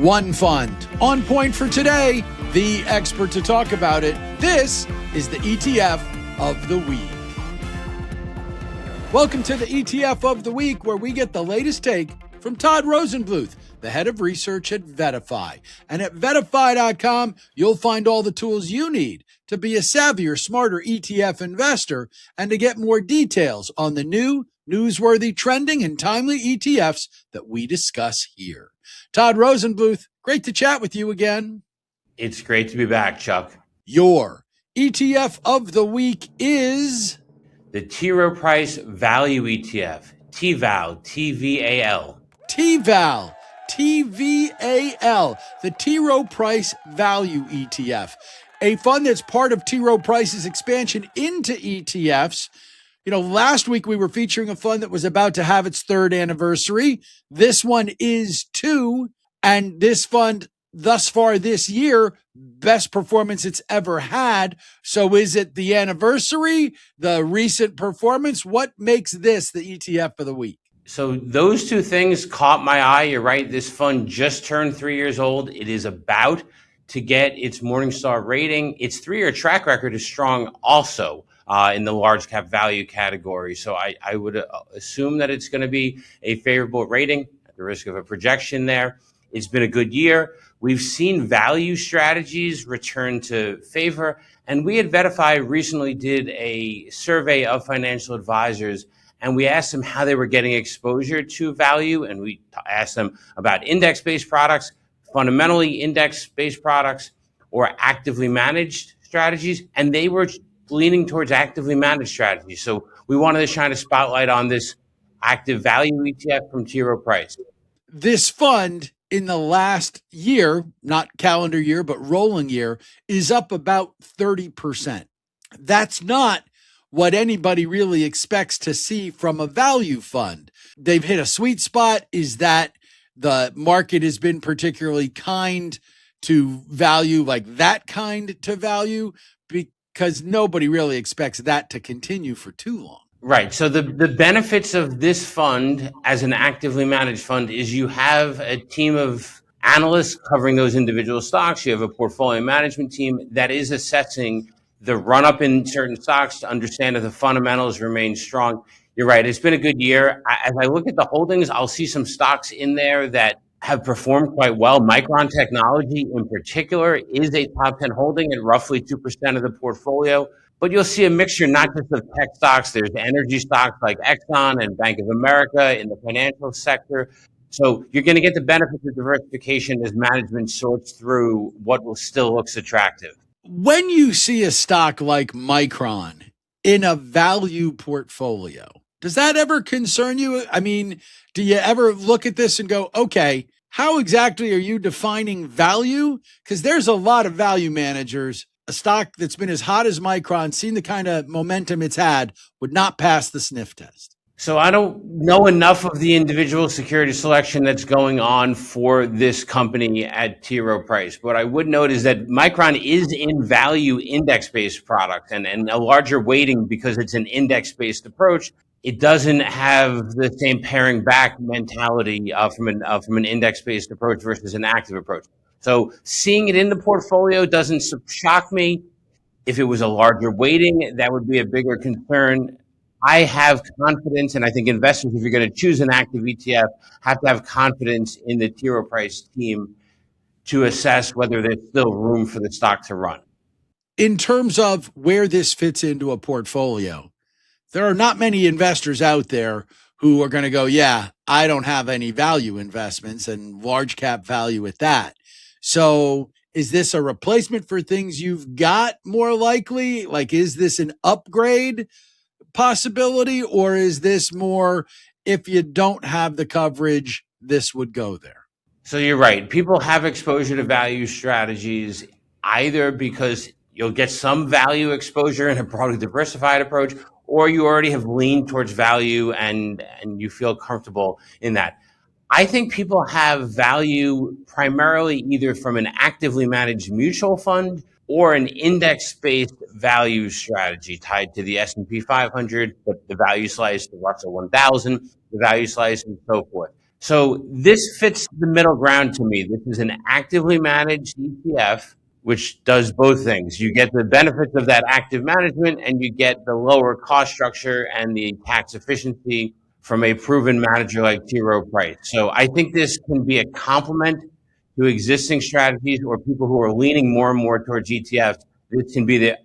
One fund. On point for today, the expert to talk about it. This is the ETF of the week. Welcome to the ETF of the week, where we get the latest take from Todd Rosenbluth, the head of research at VettaFi. And at VettaFi.com, you'll find all the tools you need to be a savvier, smarter ETF investor and to get more details on the new, newsworthy, trending, and timely ETFs that we discuss here. Todd Rosenbluth, great to chat with you again. It's great to be back, Chuck. Your ETF of the week is the T. Rowe Price Value ETF, TVAL, TVAL. TVAL, TVAL, the T. Rowe Price Value ETF, a fund that's part of T. Rowe Price's expansion into ETFs. You know, last week we were featuring a fund that was about to have its third anniversary. This one is too, and this fund thus far this year, best performance it's ever had. So is it the anniversary, the recent performance? What makes this the ETF of the week? So those two things caught my eye. You're right. This fund just turned 3 years old. It is about to get its Morningstar rating. Its 3-year track record is strong also in the large cap value category. So I would assume that it's going to be a favorable rating at the risk of a projection there. It's been a good year. We've seen value strategies return to favor. And we at VettaFi recently did a survey of financial advisors, and we asked them how they were getting exposure to value. And we asked them about index-based products, fundamentally index-based products, or actively managed strategies. And they were leaning towards actively managed strategies. So we wanted to shine a spotlight on this active value ETF from T. Rowe Price. This fund in the last year, not calendar year, but rolling year, is up about 30%. That's not what anybody really expects to see from a value fund. They've hit a sweet spot. Is that the market has been particularly kind to value, like that kind to value, because nobody really expects that to continue for too long. Right. So the benefits of this fund as an actively managed fund is you have a team of analysts covering those individual stocks. You have a portfolio management team that is assessing the run up in certain stocks to understand if the fundamentals remain strong. You're right. It's been a good year. As I look at the holdings, I'll see some stocks in there that have performed quite well. Micron Technology in particular is a top 10 holding at roughly 2% of the portfolio. But you'll see a mixture, not just of tech stocks. There's energy stocks like Exxon and Bank of America in the financial sector. So you're going to get the benefits of diversification as management sorts through what still looks attractive. When you see a stock like Micron in a value portfolio, does that ever concern you? I mean, do you ever look at this and go, okay, how exactly are you defining value? Because there's a lot of value managers. A stock that's been as hot as Micron, seen the kind of momentum it's had, would not pass the sniff test. So I don't know enough of the individual security selection that's going on for this company at T. Rowe Price. What I would note is that Micron is in value index-based products and a larger weighting because it's an index-based approach. It doesn't have the same paring back mentality from an index-based approach versus an active approach. So seeing it in the portfolio doesn't shock me. If it was a larger weighting, that would be a bigger concern. I have confidence, and I think investors, if you're going to choose an active ETF, have to have confidence in the T. Rowe Price team to assess whether there's still room for the stock to run. In terms of where this fits into a portfolio, there are not many investors out there who are going to go, yeah, I don't have any value investments and large cap value at that. So is this a replacement for things you've got more likely? Like, is this an upgrade possibility, or is this more, if you don't have the coverage, this would go there? So you're right. People have exposure to value strategies either because you'll get some value exposure in a broadly diversified approach, or you already have leaned towards value and you feel comfortable in that. I think people have value primarily either from an actively managed mutual fund or an index-based value strategy tied to the S&P 500, but the value slice, the Russell 1000, the value slice, and so forth. So this fits the middle ground to me. This is an actively managed ETF, which does both things. You get the benefits of that active management, and you get the lower cost structure and the tax efficiency from a proven manager like T. Rowe Price. So I think this can be a complement to existing strategies or people who are leaning more and more towards ETFs. This can be the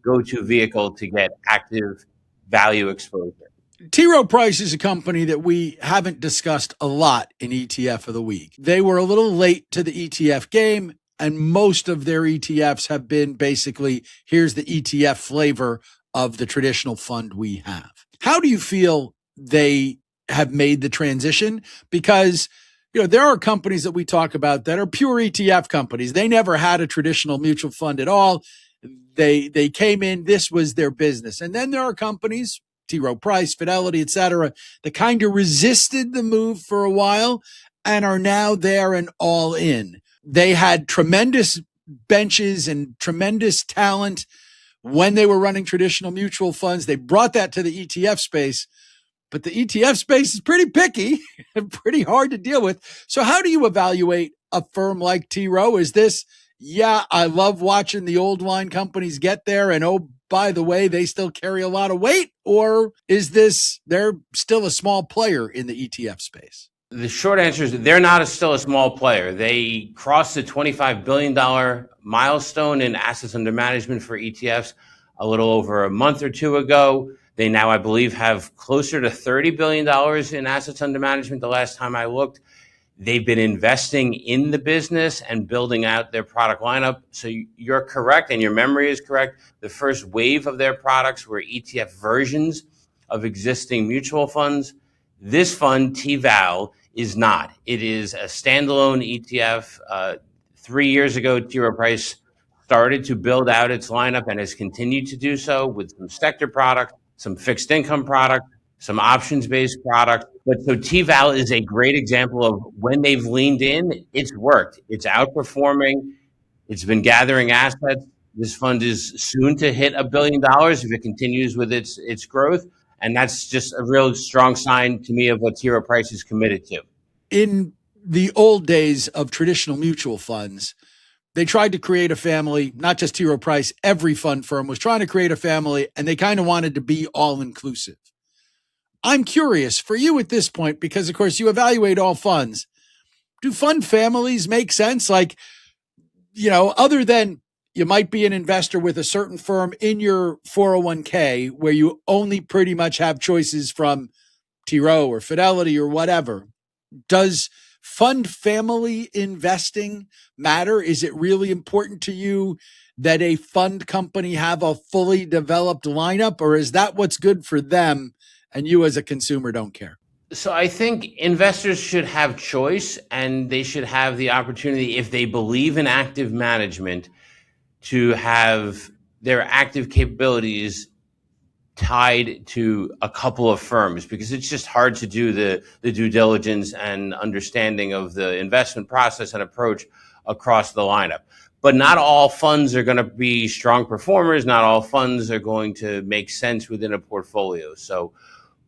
go-to vehicle to get active value exposure. T. Rowe Price is a company that we haven't discussed a lot in ETF of the week. They were a little late to the ETF game, and most of their ETFs have been basically, here's the ETF flavor of the traditional fund we have. How do you feel they have made the transition? Because there are companies that we talk about that are pure ETF companies. They never had a traditional mutual fund at all. They came in, this was their business. And then there are companies, T. Rowe Price, Fidelity, et cetera, that kind of resisted the move for a while and are now there and all in. They had tremendous benches and tremendous talent when they were running traditional mutual funds. They brought that to the ETF space, but the ETF space is pretty picky and pretty hard to deal with. So how do you evaluate a firm like T. Rowe? Is this, I love watching the old line companies get there, and oh, by the way, they still carry a lot of weight? Or is this, they're still a small player in the ETF space? The short answer is they're still a small player. They crossed the $25 billion milestone in assets under management for ETFs a little over a month or two ago. They now, I believe, have closer to $30 billion in assets under management the last time I looked. They've been investing in the business and building out their product lineup. So you're correct, and your memory is correct. The first wave of their products were ETF versions of existing mutual funds. This fund, TVAL, is not. It is a standalone ETF. 3 years ago, T. Rowe Price started to build out its lineup and has continued to do so with some sector products, some fixed income products, some options-based products. But so TVAL is a great example of when they've leaned in, it's worked. It's outperforming. It's been gathering assets. This fund is soon to hit $1 billion if it continues with its growth. And that's just a real strong sign to me of what T. Rowe Price is committed to. In the old days of traditional mutual funds, they tried to create a family, not just T. Rowe Price, every fund firm was trying to create a family, and they kind of wanted to be all-inclusive. I'm curious for you at this point, because, of course, you evaluate all funds. Do fund families make sense? Like, other than you might be an investor with a certain firm in your 401k where you only pretty much have choices from T. Rowe or Fidelity or whatever. Does fund family investing matter? Is it really important to you that a fund company have a fully developed lineup, or is that what's good for them and you as a consumer don't care? So I think investors should have choice, and they should have the opportunity, if they believe in active management, to have their active capabilities tied to a couple of firms, because it's just hard to do the due diligence and understanding of the investment process and approach across the lineup. But not all funds are going to be strong performers. Not all funds are going to make sense within a portfolio. So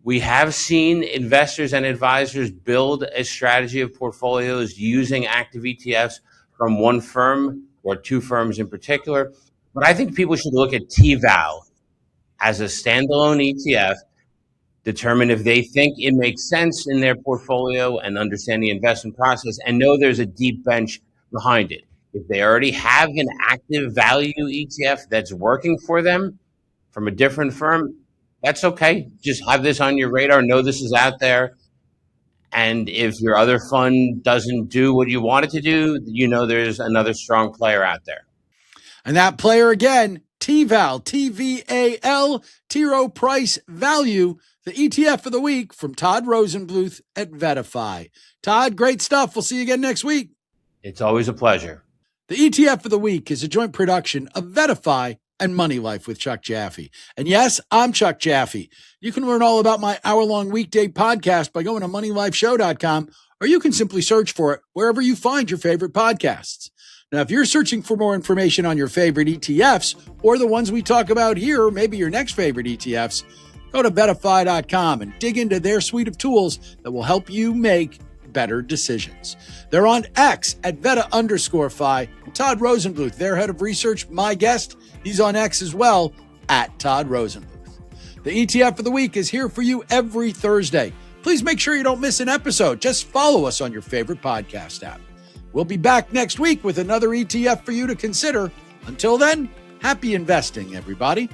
we have seen investors and advisors build a strategy of portfolios using active ETFs from one firm or two firms in particular. But I think people should look at TVAL as a standalone ETF, determine if they think it makes sense in their portfolio and understand the investment process and know there's a deep bench behind it. If they already have an active value ETF that's working for them from a different firm, that's okay. Just have this on your radar, know this is out there. And if your other fund doesn't do what you want it to do, there's another strong player out there. And that player again, TVAL, TVAL, T. Rowe Price Value, the ETF of the week from Todd Rosenbluth at VettaFi. Todd, great stuff. We'll see you again next week. It's always a pleasure. The ETF of the week is a joint production of VettaFi and Money Life with Chuck Jaffe. And yes, I'm Chuck Jaffe. You can learn all about my hour-long weekday podcast by going to MoneyLifeShow.com, or you can simply search for it wherever you find your favorite podcasts. Now, if you're searching for more information on your favorite ETFs or the ones we talk about here, or maybe your next favorite ETFs, go to VettaFi.com and dig into their suite of tools that will help you make better decisions. They're on X at Vetta_Fi. Todd Rosenbluth, their head of research, my guest. He's on X as well at Todd Rosenbluth. The ETF of the week is here for you every Thursday. Please make sure you don't miss an episode. Just follow us on your favorite podcast app. We'll be back next week with another ETF for you to consider. Until then, happy investing, everybody.